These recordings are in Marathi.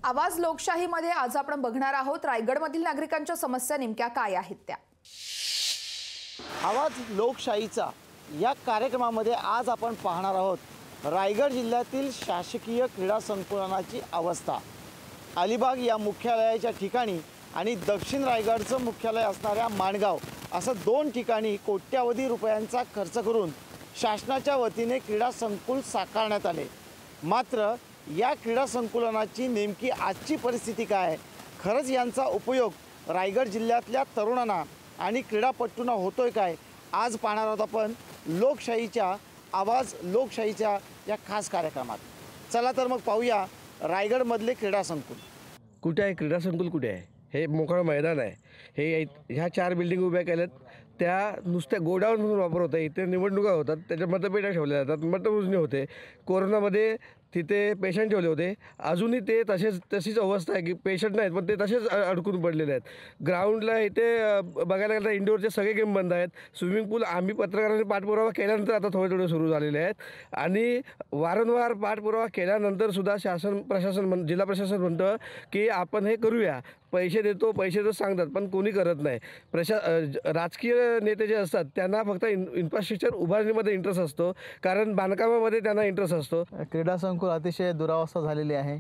आवाज लोकशाहीमध्ये आज आपण बघणार आहोत रायगडमधील नागरिकांच्या समस्या नेमक्या काय आहेत त्या। आवाज लोकशाहीचा या कार्यक्रमामध्ये आज आपण पाहणार आहोत रायगड जिल्ह्यातील शासकीय क्रीडा संकुलाची अवस्था। अलिबाग या मुख्यालयाच्या ठिकाणी आणि दक्षिण रायगडचं मुख्यालय असणाऱ्या माणगाव असं दोन ठिकाणी कोट्यावधी रुपयांचा खर्च करून शासनाच्या वतीने क्रीडा संकुल साकारण्यात आले। मात्र या क्रीडा संकुलाची नेमकी आजची परिस्थिती काय आहे, खरंच यांचा उपयोग रायगड जिल्ह्यातल्या तरुणांना आणि क्रीडापटूंना होतोय काय, आज पाहणार आहोत आपण लोकशाहीच्या आवाज लोकशाहीच्या या खास कार्यक्रमात। चला तर मग पाहूया रायगडमधले क्रीडा संकुल कुठे आहे। क्रीडा संकुल कुठे आहे? हे मोकळं मैदान आहे। हे ह्या 4 बिल्डिंग उभ्या केल्यात, त्या नुसत्या गोडाऊन म्हणून वापर होता। इथे निवडणुका होतात, त्याच्या मतपेट्या ठेवल्या जातात, मतमोजणी होते। कोरोनामध्ये तिथे पेशंट ठेवले होते, अजूनही ते तशीच अवस्था आहे की पेशंट नाहीत पण ते तसेच अडकून पडलेले आहेत। ग्राउंडला इथे बघायला गेलं तर इंडोरचे सगळे गेम बंद आहेत। स्विमिंग पूल आम्ही पत्रकारांनी पाठपुरावा केल्यानंतर आता थोडे सुरू झालेले आहेत आणि वारंवार पाठपुरावा केल्यानंतरसुद्धा प्रशासन जिल्हा प्रशासन म्हणतं की आपण हे करूया, पैसे देतो, पैसे तर सांगतात पण कोणी करत नाही। राजकीय नेते जे असतात त्यांना फक्त इन्फ्रास्ट्रक्चर उभारणीमध्ये इंटरेस्ट असतो, कारण बांधकामामध्ये त्यांना इंटरेस्ट असतो। क्रीडा संकुल अतिशय दुरावस्था झालेली आहे।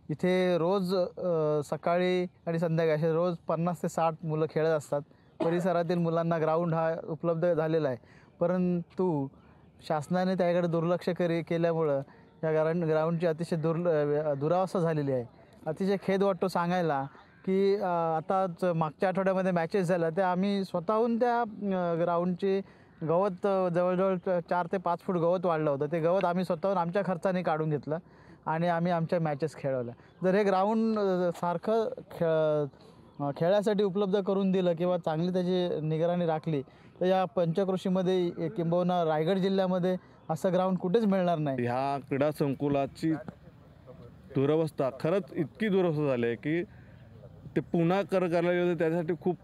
इथे रोज सकाळी आणि संध्याकाळी असे रोज 50 ते 60 मुलं खेळत असतात। परिसरातील मुलांना ग्राउंड हा उपलब्ध झालेला आहे, परंतु शासनाने त्याकडे दुर्लक्ष केल्यामुळं या ग्राउंडची अतिशय दुरावस्था झालेली आहे। अतिशय खेद वाटतो सांगायला की आताच मागच्या आठवड्यामध्ये मॅचेस झाल्या त्या आम्ही स्वतःहून त्या ग्राउंडची गवत जवळजवळ 4 ते 5 फूट गवत वाढलं होतं। ते गवत आम्ही स्वतःहून आमच्या खर्चाने काढून घेतलं आणि आम्ही आमच्या मॅचेस खेळवल्या। जर हे ग्राउंड सारखं खेळासाठी उपलब्ध करून दिलं किंवा चांगली त्याची निगराणी राखली तर या पंचक्रोशीमध्ये किंबहुना रायगड जिल्ह्यामध्ये असं ग्राउंड कुठेच मिळणार नाही। ह्या क्रीडा संकुलाची दुरवस्था खरंच इतकी दुरवस्था झाली आहे की ते पुन्हा करायला गेलं त्यासाठी खूप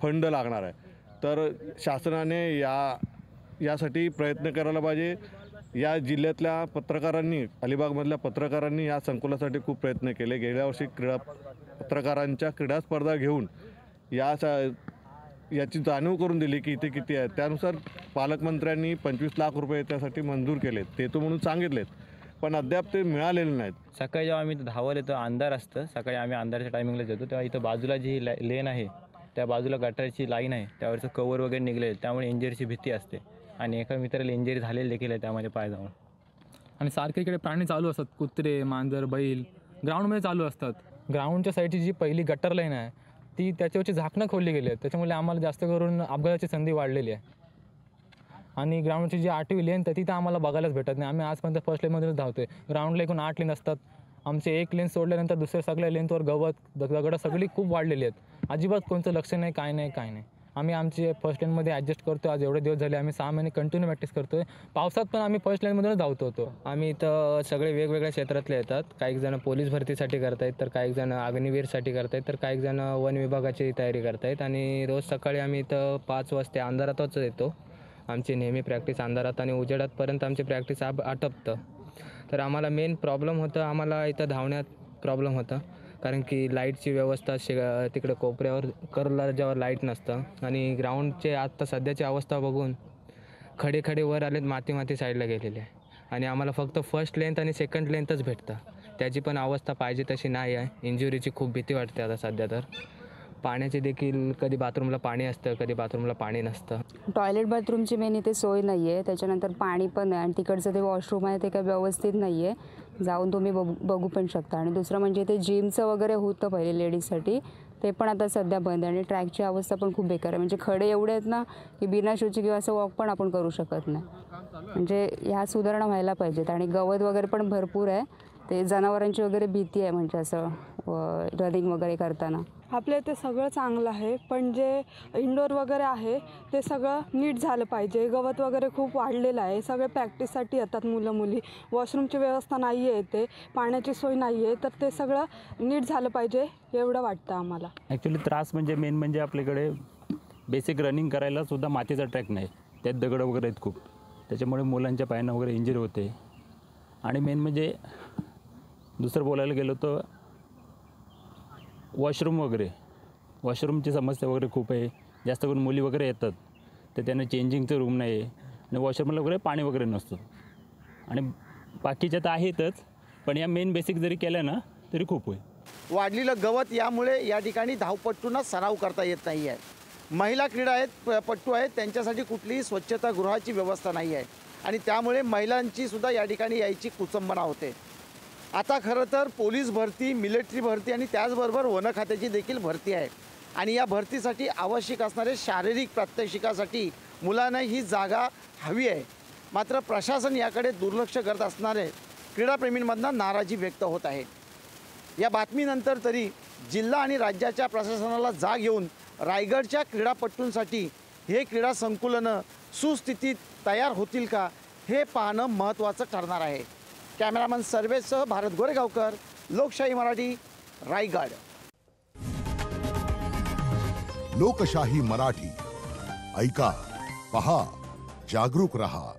फंड लागणार आहे। तर शासनाने यासाठी प्रयत्न करायला पाहिजे। या जिल्ह्यातल्या पत्रकारांनी, अलिबागमधल्या पत्रकारांनी या संकुलासाठी खूप प्रयत्न केले। गेल्या वर्षी पत्रकारांच्या क्रीडा स्पर्धा घेऊन याची जाणीव करून दिली की इथे किती आहे। त्यानुसार पालकमंत्र्यांनी 25 लाख रुपये त्यासाठी मंजूर केलेत, देतो म्हणून सांगितलेत, पण अद्याप ते मिळालेले नाहीत। सकाळी जेव्हा आम्ही धावायला येतो, अंधार असतं, सकाळी आम्ही अंधारच्या टायमिंगला येतो तेव्हा इथं बाजूला जी लेन आहे त्या बाजूला गटारची लाईन आहे, त्यावरचं कवर वगैरे निघले, त्यामुळे इंजरीची भीती असते आणि एका मित्राला इंजरी झालेली देखील आहे त्यामध्ये पाय जाऊन। आणि सारखे इकडे प्राणी चालू असतात, कुत्रे, मांजर, बैल ग्राउंडमध्ये चालू असतात। ग्राउंडच्या साईडची जी पहिली गटर लाईन आहे ती त्याच्यावरची झाकणं खोलली गेली आहेत, त्याच्यामुळे आम्हाला जास्त करून अपघाताची संधी वाढलेली आहे। आणि ग्राउंडची जी 8वी लेन तर तिथं आम्हाला बघायलाच भेटत नाही। आम्ही आजपर्यंत फर्स्ट लेनमध्येच धावतो आहे। ग्राउंडला एकूण 8 लेन असतात, आमचे 1 लेन सोडल्यानंतर दुसऱ्या सगळ्या लेनवर गवत दगडं सगळी खूप वाढलेली आहेत। अजिबात कोणतं लक्ष नाही, काय नाही। आम्ही आमचे फर्स्ट लेनमध्ये ॲडजस्ट करतो। आज एवढे दिवस झाले आम्ही 6 महिने कंटिन्यू प्रॅक्टिस करतो आहे। पावसात पण आम्ही फर्स्ट लेनमधूनच धावतो होतो। आम्ही इथं सगळे वेगवेगळ्या क्षेत्रातले येतात, काही जण पोलीस भरतीसाठी करतायत, तर काही जण अग्निवीरसाठी करतायत, तर काही जण वन विभागाची तयारी करतायत। आणि रोज सकाळी आम्ही इथं 5 वाजता अंधारातच येतो। आमची नेहमी प्रॅक्टिस अंधारात आणि उजेडातपर्यंत आमची प्रॅक्टिस आटपतं। तर आम्हाला मेन प्रॉब्लेम होतं, आम्हाला इथं धावण्यात प्रॉब्लेम होता, कारण की लाईटची व्यवस्था तिकडे कोपऱ्यावर करला जेव्हा लाईट नसतं आणि ग्राउंडचे आत्ता सध्याची अवस्था बघून खडे वर आलेत, माती साईडला गेलेले आहे आणि आम्हाला फक्त फर्स्ट लेंथ आणि सेकंड लेंथच भेटतं, त्याची पण अवस्था पाहिजे तशी नाही आहे। इंजुरीची खूप भीती वाटते आता सध्या। तर पाण्याची देखील कधी बाथरूमला पाणी असतं, कधी बाथरूमला पाणी नसतं। टॉयलेट बाथरूमची मेन इथे सोय नाही आहे, त्याच्यानंतर पाणी पण आहे आणि तिकडचं ते वॉशरूम आहे ते काही व्यवस्थित नाही आहे, जाऊन तुम्ही बघू पण शकता। आणि दुसरं म्हणजे ते जिमचं वगैरे होतं पहिले लेडीजसाठी, ते पण आता सध्या बंद आहे। आणि ट्रॅकची अवस्था पण खूप बेकार आहे, म्हणजे खडे एवढे आहेत ना की बिना शूजची किंवा असं वॉक पण आपण करू शकत नाही। म्हणजे ह्या सुधारणा व्हायला पाहिजेत। आणि गवत वगैरे पण भरपूर आहे, ते जनावरांची वगैरे भीती आहे, म्हणजे असं रनिंग वगैरे करताना। आपल्या इथे सगळं चांगलं आहे, पण जे इंडोर वगैरे आहे ते सगळं नीट झालं पाहिजे। गवत वगैरे खूप वाढलेलं आहे, सगळे प्रॅक्टिससाठी येतात मुलं मुली, वॉशरूमची व्यवस्था नाही आहे, इथे पाण्याची सोय नाही आहे, तर ते सगळं नीट झालं पाहिजे एवढं वाटतं आम्हाला। ॲक्च्युली त्रास मेन म्हणजे आपल्याकडे बेसिक रनिंग करायला सुद्धा मातीचा ट्रॅक नाही, त्यात दगड वगैरे आहेत खूप, त्याच्यामुळे मुलांच्या पायांना वगैरे इंजरी होते। आणि मेन म्हणजे दुसरं बोलायला गेलो तर वॉशरूमची समस्या वगैरे खूप आहे. जास्त करून मुली वगैरे येतात तर त्यांना चेंजिंगचं रूम नाही आहे आणि वॉशरूमला वगैरे पाणी वगैरे नसतं. आणि बाकीच्या तर आहेतच, पण या मेन बेसिक जरी केलं ना तरी खूप होईल. वाढलेलं गवत यामुळे या ठिकाणी धावपट्टूंना सराव करता येत नाही आहे. महिला क्रीडा आहेत, पट्टू आहेत, त्यांच्यासाठी कुठलीही स्वच्छतागृहाची व्यवस्था नाही आहे आणि त्यामुळे महिलांची सुद्धा या ठिकाणी यायची कुचंबना होते. आता खरं तर पोलीस भरती, मिलिटरी भरती आणि त्याचबरोबर वन खात्याची देखील भरती आहे आणि या भरतीसाठी आवश्यक असणारे शारीरिक प्रात्यक्षिकासाठी मुलांना ही जागा हवी आहे. मात्र प्रशासन याकडे दुर्लक्ष करत असणारे क्रीडाप्रेमींमधनं नाराजी व्यक्त होत आहे. या बातमीनंतर तरी जिल्हा आणि राज्याच्या प्रशासनाला जाग येऊन रायगडच्या क्रीडापटूंसाठी हे क्रीडा संकुलनं सुस्थितीत तयार होतील का हे पाहणं महत्त्वाचं ठरणार आहे. कॅमेरामन सर्वेसह भारत गोरेगावकर, लोकशाही मराठी, रायगड. लोकशाही मराठी, ऐका, पहा, जागरूक रहा.